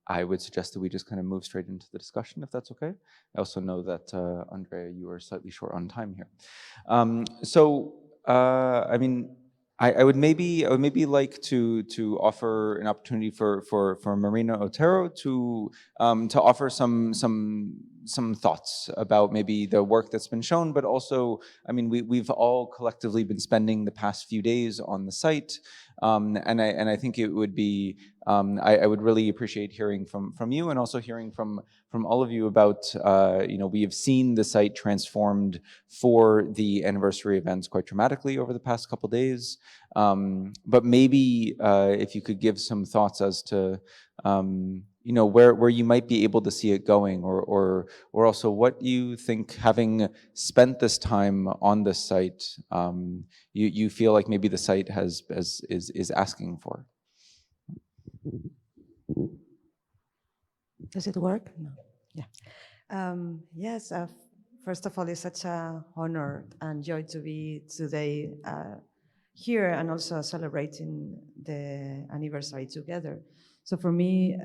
I would suggest that we just kind of move straight into the discussion, if that's okay. I also know that, Andrea, you are slightly short on time here. I mean, I would maybe like to offer an opportunity for Marina Otero to offer some thoughts about maybe the work that's been shown, but also, I mean, we've all collectively been spending the past few days on the site, and I think it would be, I would really appreciate hearing from you, and also hearing from all of you about, we have seen the site transformed for the anniversary events quite dramatically over the past couple days. But maybe if you could give some thoughts as to, where you might be able to see it going, or also what you think, having spent this time on this site, you feel like maybe the site is asking for. Does it work? No. Yeah. Yes. First of all, it's such a honor and joy to be today here and also celebrating the anniversary together. So for me,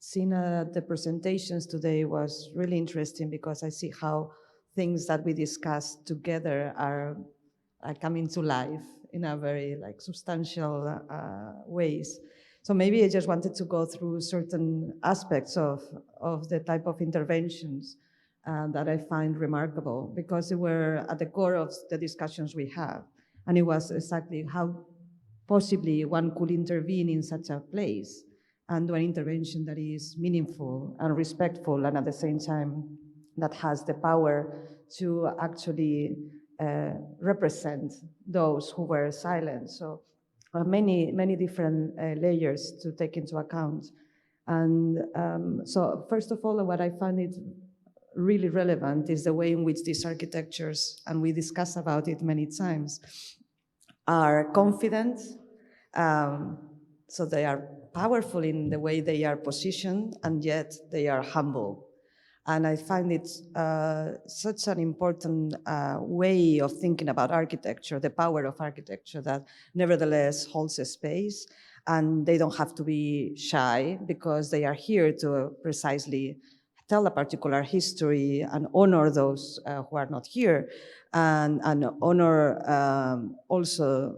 seeing the presentations today was really interesting because I see how things that we discussed together are coming to life in a very substantial ways. So maybe I just wanted to go through certain aspects of the type of interventions that I find remarkable because they were at the core of the discussions we have. And it was exactly how possibly one could intervene in such a place and do an intervention that is meaningful and respectful and at the same time that has the power to actually represent those who were silent. So many different layers to take into account. And so first of all, what I find it really relevant is the way in which these architectures, and we discuss about it many times, are confident. So they are powerful in the way they are positioned, and yet they are humble. And I find it such an important way of thinking about architecture, the power of architecture that nevertheless holds a space. And they don't have to be shy because they are here to precisely tell a particular history and honor those who are not here, and honor also,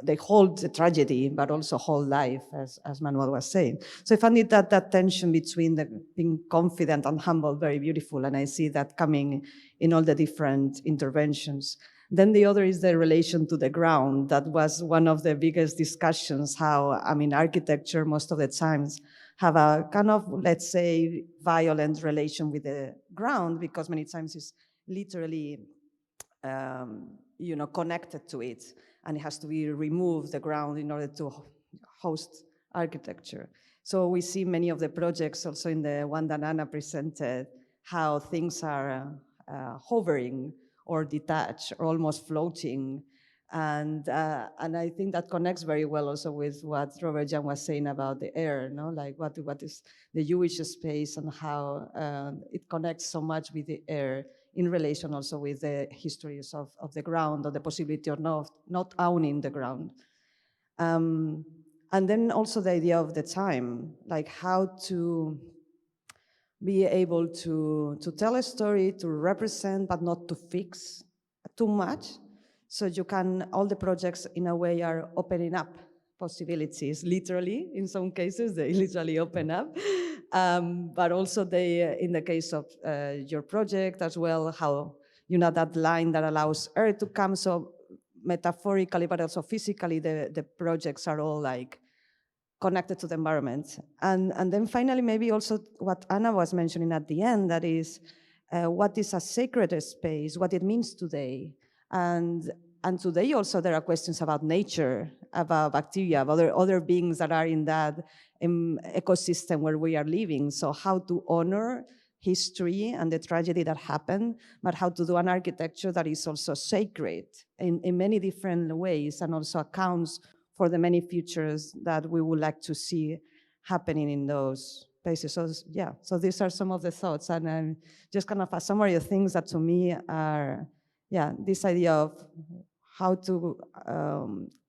they hold the tragedy, but also hold life, as Manuel was saying. So I found it that tension between the being confident and humble very beautiful, and I see that coming in all the different interventions. Then the other is the relation to the ground. That was one of the biggest discussions, how, I mean, architecture most of the times have a kind of, let's say, violent relation with the ground, because many times it's literally connected to it, and it has to be removed, the ground, in order to host architecture. So we see many of the projects, also in the one that Anna presented, how things are hovering or detached or almost floating. And I think that connects very well also with what Robert Jan was saying about the air, no? Like what is the Jewish space, and how it connects so much with the air in relation also with the histories of the ground, or the possibility of not owning the ground. And then also the idea of the time, like how to be able to tell a story, to represent, but not to fix too much. So you can, all the projects in a way are opening up possibilities, literally, in some cases, they literally open up. But also they, in the case of your project as well, how, that line that allows air to come, so metaphorically, but also physically, the projects are all like connected to the environment. And then finally, maybe also what Anna was mentioning at the end, that is what is a sacred space, what it means today. And today also there are questions about nature, about bacteria, about other beings that are in that ecosystem where we are living. So how to honor history and the tragedy that happened, but how to do an architecture that is also sacred in many different ways, and also accounts for the many futures that we would like to see happening in those places. So yeah, so these are some of the thoughts, and just kind of a summary of things that to me are, yeah, this idea of how to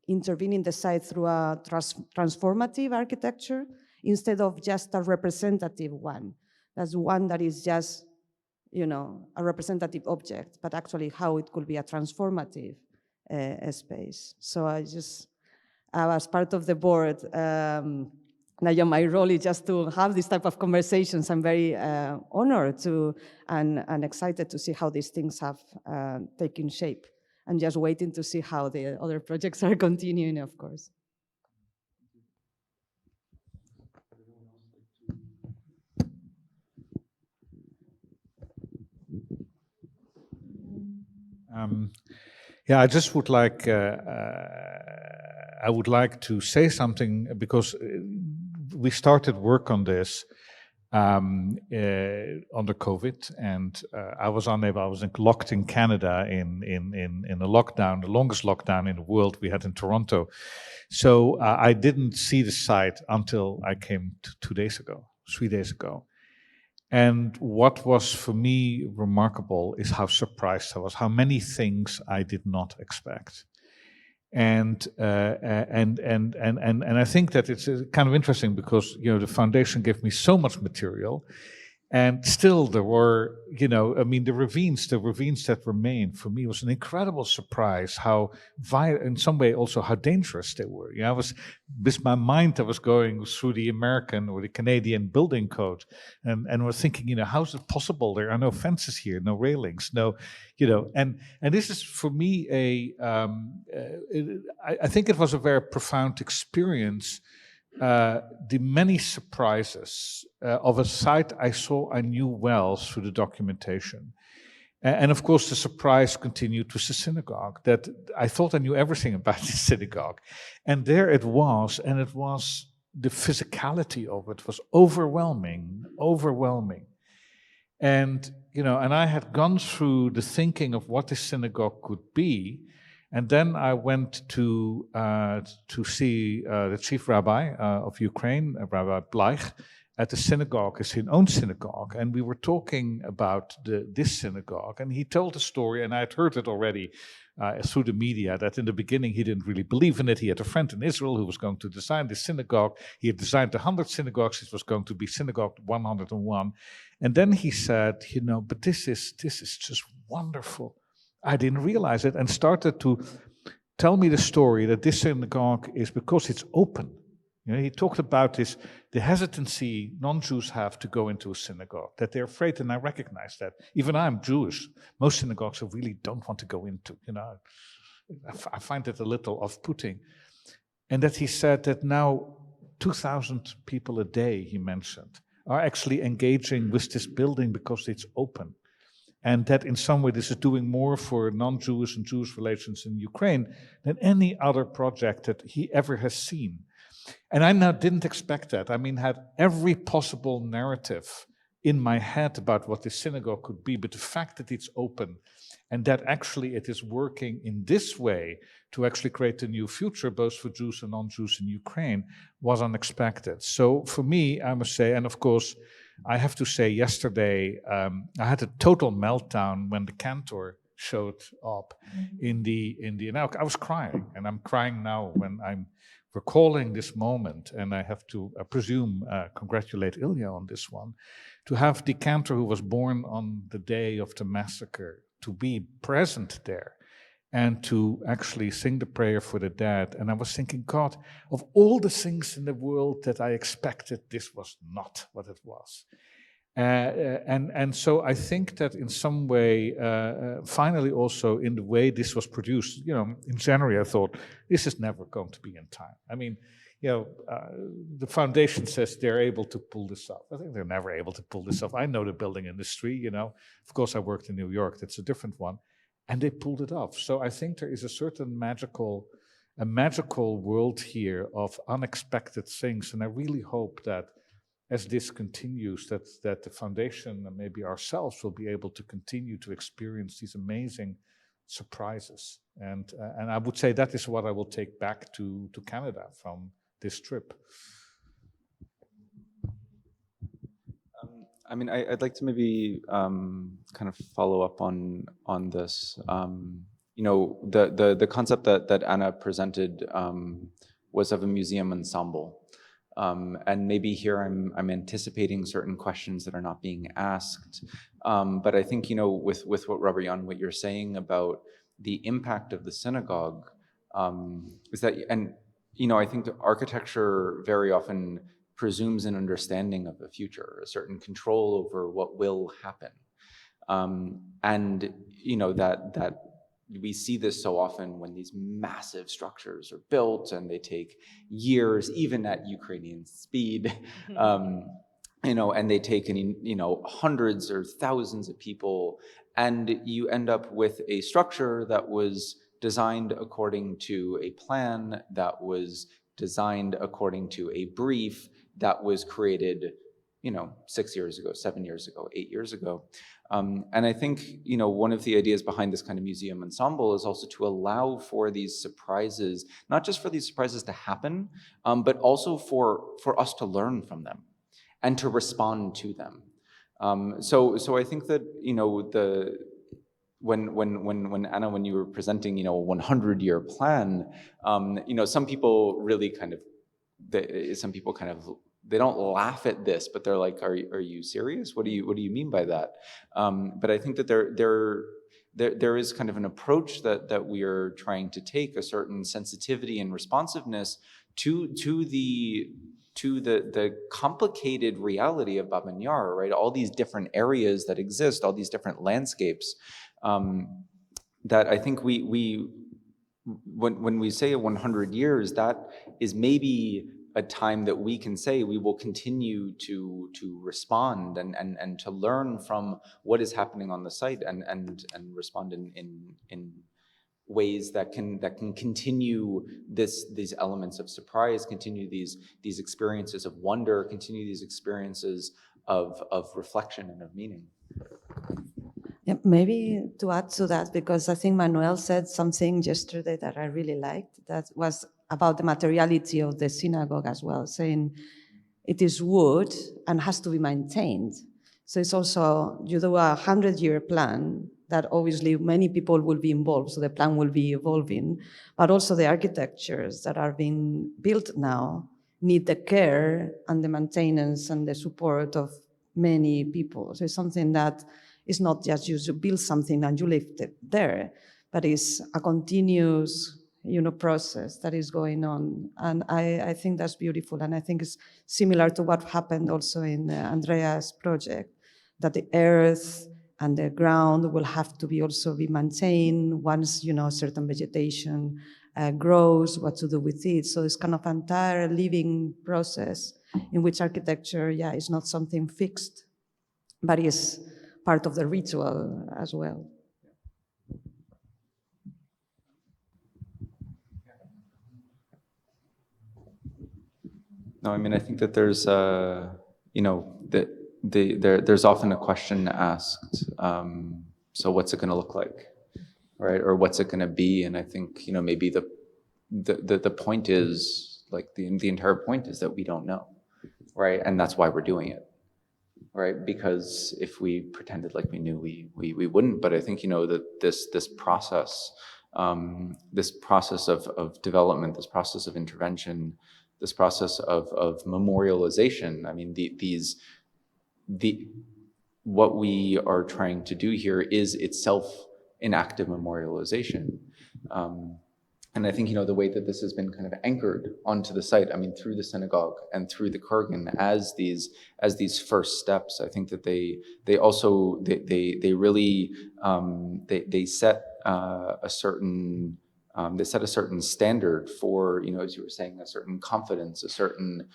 intervening the site through a transformative architecture instead of just a representative one. That's one that is just, a representative object, but actually how it could be a transformative space. So I just, as part of the board, now my role is just to have this type of conversations. I'm very honored to and excited to see how these things have taken shape, and just waiting to see how the other projects are continuing, of course. Yeah, I just would like I would like to say something because we started work on this under COVID, and I was unable. I was locked in Canada in a lockdown, the longest lockdown in the world we had in Toronto. So I didn't see the site until I came 2 days ago, 3 days ago. And what was for me remarkable is how surprised I was, how many things I did not expect. And I think that it's kind of interesting because the foundation gave me so much material, and still there were the ravines that remain for me was an incredible surprise. How in some way also how dangerous they were. I was with my mind I was going through the American or the Canadian building code, and was thinking, how is it possible? There are no fences here, no railings, no, and this is for me I think it was a very profound experience. The many surprises of a site I knew well through the documentation. And of course, the surprise continued with the synagogue, that I thought I knew everything about the synagogue. And there it was, and it was the physicality of it was overwhelming. And, and I had gone through the thinking of what the synagogue could be. And then I went to see the chief rabbi of Ukraine, Rabbi Bleich, at the synagogue, his own synagogue, and we were talking about this synagogue, and he told a story, and I had heard it already through the media, that in the beginning he didn't really believe in it. He had a friend in Israel who was going to design this synagogue. He had designed 100 synagogues. It was going to be synagogue 101. And then he said, but this is just wonderful. I didn't realize it, and started to tell me the story that this synagogue is because it's open. He talked about this, the hesitancy non-Jews have to go into a synagogue, that they're afraid, and I recognize that. Even I'm Jewish. Most synagogues I really don't want to go into. I find it a little off-putting. And that he said that now 2,000 people a day, he mentioned, are actually engaging with this building because it's open. And that in some way this is doing more for non-Jewish and Jewish relations in Ukraine than any other project that he ever has seen. And I now didn't expect that. Had every possible narrative in my head about what the synagogue could be, but the fact that it's open and that actually it is working in this way to actually create a new future, both for Jews and non-Jews in Ukraine, was unexpected. So for me, I must say, and of course, I have to say yesterday, I had a total meltdown when the cantor showed up in the, I was crying, and I'm crying now when I'm recalling this moment, and I have to, I presume, congratulate Ilya on this one, to have the cantor who was born on the day of the massacre to be present there and to actually sing the prayer for the dead. And I was thinking, God, of all the things in the world that I expected, this was not what it was. And so I think that in some way, finally also in the way this was produced, in January I thought, this is never going to be in time. The foundation says they're able to pull this off. I think they're never able to pull this off. I know the building industry, Of course, I worked in New York. That's a different one. And they pulled it off. So I think there is a certain magical world here of unexpected things. And I really hope that as this continues, that the foundation and maybe ourselves will be able to continue to experience these amazing surprises. And I would say that is what I will take back to Canada from this trip. I'd like to maybe kind of follow up on this. the concept that Anna presented was of a museum ensemble. And maybe here I'm anticipating certain questions that are not being asked. But I think, with what Babyn, what you're saying about the impact of the synagogue, is that, and, I think the architecture very often presumes an understanding of the future, a certain control over what will happen. And, that we see this so often when these massive structures are built and they take years, even at Ukrainian speed, and they take, hundreds or thousands of people, and you end up with a structure that was designed according to a plan, that was designed according to a brief, that was created 6 years ago, 7 years ago, 8 years ago. And I think, one of the ideas behind this kind of museum ensemble is also to allow for these surprises, not just for these surprises to happen, but also for us to learn from them and to respond to them. So I think that, when Anna, when you were presenting, a 100-year plan, some people really they don't laugh at this, but they're like, "Are you serious? What do you mean by that?" But I think that there is kind of an approach that we are trying to take, a certain sensitivity and responsiveness to the complicated reality of Babyn Yar, right? All these different areas that exist, all these different landscapes, that I think when we say 100 years, that is maybe a time that we can say we will continue to respond and to learn from what is happening on the site and respond in ways that can continue these elements of surprise, continue these experiences of wonder, continue these experiences of reflection and of meaning. Yeah, maybe to add to that, because I think Manuel said something yesterday that I really liked, that was about the materiality of the synagogue as well, saying it is wood and has to be maintained. So it's also, you do a 100-year plan that obviously many people will be involved, so the plan will be evolving, but also the architectures that are being built now need the care and the maintenance and the support of many people. So it's something that is not just you build something and you leave it there, but it's a continuous process that is going on. And I think that's beautiful. And I think it's similar to what happened also in Andrea's project, that the earth and the ground will have to be also be maintained once, certain vegetation grows, what to do with it. So it's kind of an entire living process in which architecture, is not something fixed, but is part of the ritual as well. No, I mean, I think that there's, there's often a question asked. So what's it going to look like, right? Or what's it going to be? And I think, maybe the point is, like, the entire point is that we don't know, right? And that's why we're doing it, right? Because if we pretended like we knew, we wouldn't. But I think, that this process of development, this process of intervention, this process of memorialization. I mean, what we are trying to do here is itself an act of memorialization. And I think, the way that this has been kind of anchored onto the site, I mean, through the synagogue and through the kurgan as these first steps, I think that they really set a certain standard for, as you were saying, a certain confidence, a certain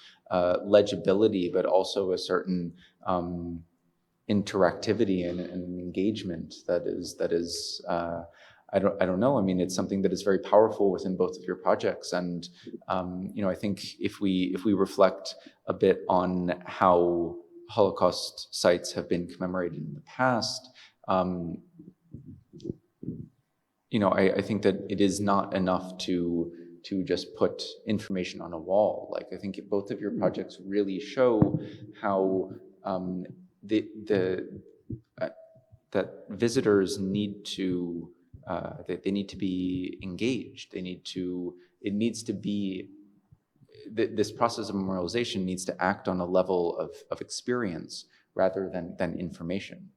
legibility, but also a certain interactivity and engagement that is I don't know. I mean, it's something that is very powerful within both of your projects. And, I think if we reflect a bit on how Holocaust sites have been commemorated in the past, I think that it is not enough to just put information on a wall. Like, I think both of your projects really show how that visitors need to they need to be engaged. It needs to be, this process of memorialization needs to act on a level of experience rather than information.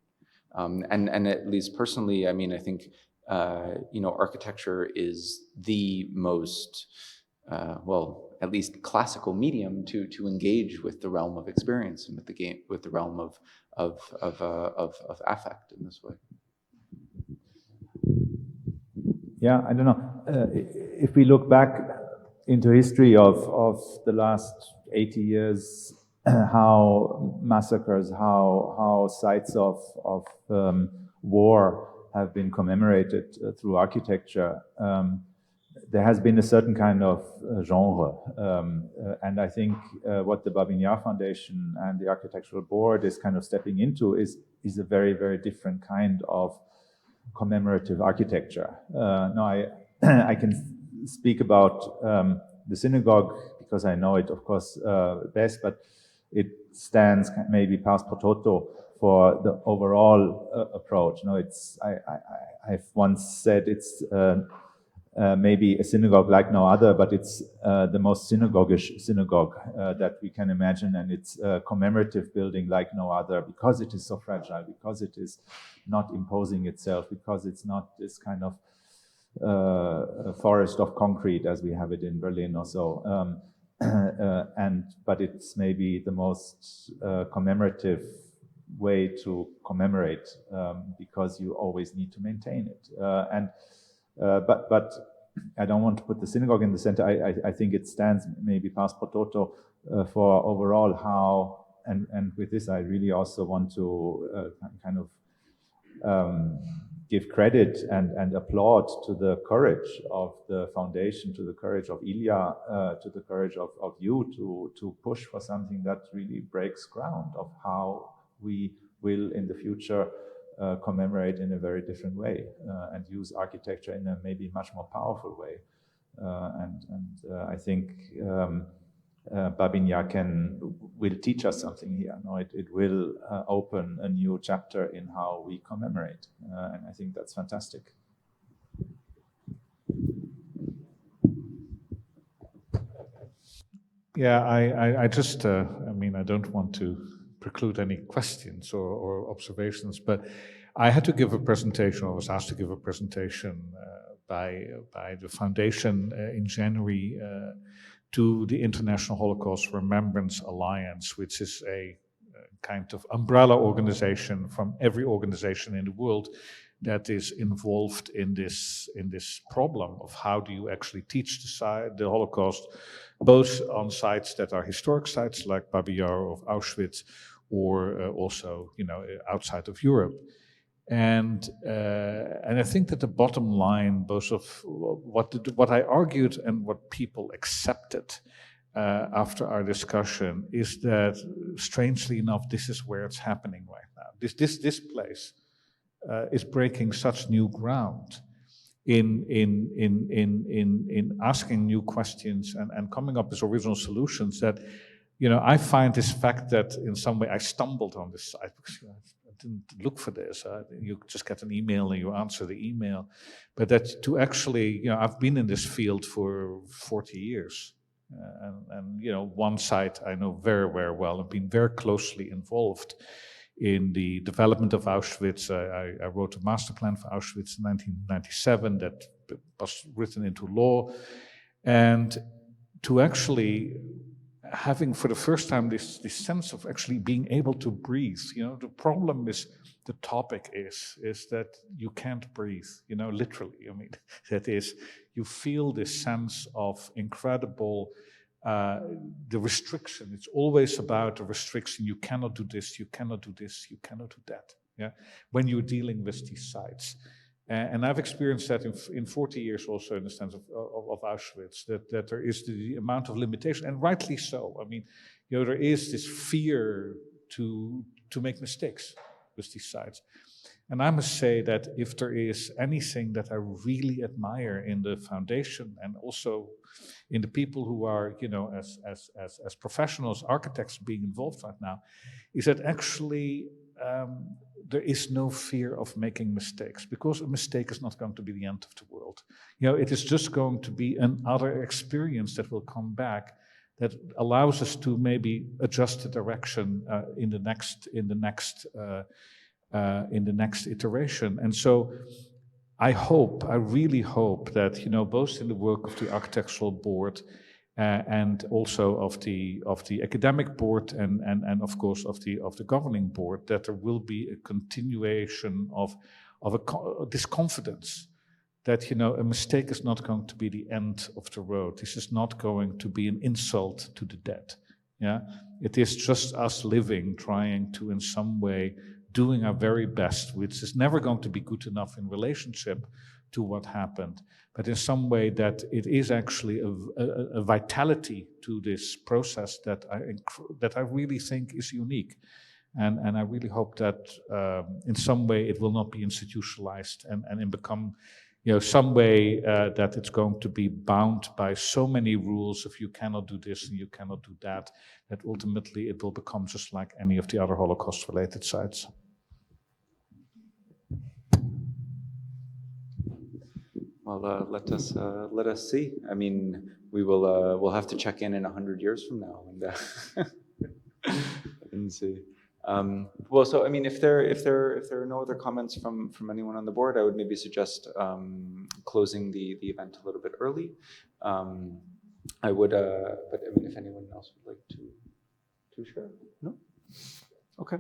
And at least personally, I mean, I think, architecture is the most, well, at least classical medium to engage with the realm of experience and with the realm of affect in this way. Yeah, I don't know. If we look back into history of the last 80 years, how massacres, how sites of war have been commemorated through architecture, there has been a certain kind of genre. And I think what the Babyn Yar Foundation and the Architectural Board is kind of stepping into is a very, very different kind of commemorative architecture. Now, I can speak about the synagogue because I know it, of course, best, but it stands maybe pars pro toto for the overall approach. No, I've once said it's maybe a synagogue like no other, but it's the most synagogish synagogue that we can imagine, and it's a commemorative building like no other because it is so fragile, because it is not imposing itself, because it's not this kind of forest of concrete as we have it in Berlin or so. But it's maybe the most commemorative way to commemorate because you always need to maintain it. But I don't want to put the synagogue in the center. I think it stands maybe pars pro toto for overall how, and with this I really also want to kind of give credit and applaud to the courage of the foundation, to the courage of Ilya, to the courage of you to push for something that really breaks ground of how we will in the future commemorate in a very different way and use architecture in a maybe much more powerful way. I think Babyn Yar will teach us something here. No, it will open a new chapter in how we commemorate, and I think that's fantastic. Yeah, I just, I mean, I don't want to preclude any questions or observations, but I had to give a presentation, or was asked to give a presentation by the foundation in January to the International Holocaust Remembrance Alliance, which is a kind of umbrella organization from every organization in the world that is involved in this problem of how do you actually teach the Holocaust, both on sites that are historic sites like Babyn Yar of Auschwitz, or also outside of Europe. And I think that the bottom line, both of what I argued and what people accepted after our discussion, is that strangely enough, this is where it's happening right now. This place is breaking such new ground in asking new questions and coming up with original solutions that, I find this fact that in some way I stumbled on this site because I didn't look for this. You just get an email and you answer the email. But that to actually, I've been in this field for 40 years. And one site I know very, very well. I've been very closely involved in the development of Auschwitz. I wrote a master plan for Auschwitz in 1997 that was written into law. And to actually having for the first time this sense of actually being able to breathe. The problem is, the topic is that you can't breathe, literally. I mean, that is, you feel this sense of incredible, the restriction. It's always about the restriction. You cannot do this, you cannot do this, you cannot do that. Yeah, when you're dealing with these sites. And I've experienced that in 40 years also in the sense of Auschwitz, that there is the amount of limitation, and rightly so. I mean, there is this fear to make mistakes with these sites. And I must say that if there is anything that I really admire in the foundation and also in the people who are, as professionals, architects being involved right now, is that actually there is no fear of making mistakes, because a mistake is not going to be the end of the world. You know, it is just going to be another experience that will come back, that allows us to maybe adjust the direction in the next iteration. And so I really hope that, you know, both in the work of the architectural board and also of the academic board and of course of the governing board, that there will be a continuation of this confidence that, you know, a mistake is not going to be the end of the road. This is not going to be an insult to the dead. Yeah, it is just us living, trying to in some way doing our very best, which is never going to be good enough in relationship to what happened, but in some way that it is actually a vitality to this process that I really think is unique. And I really hope that in some way it will not be institutionalized and become, you know, some way that it's going to be bound by so many rules. If you cannot do this and you cannot do that, that ultimately it will become just like any of the other Holocaust-related sites. Well, let us see. I mean, we'll have to check in 100 years from now and see. Well, so I mean, if there are no other comments from anyone on the board, I would maybe suggest closing the event a little bit early. I would, but I mean, if anyone else would like to share, no. Okay.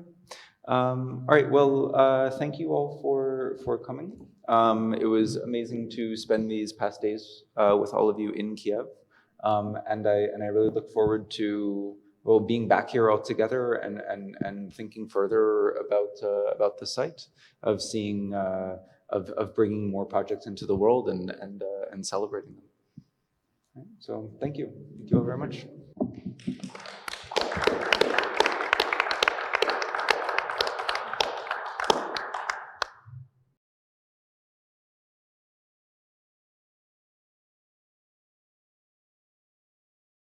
All right. Well, thank you all for coming. It was amazing to spend these past days with all of you in Kiev, and I really look forward to being back here all together and thinking further about the site, of seeing of bringing more projects into the world and celebrating them. Right. So thank you all very much.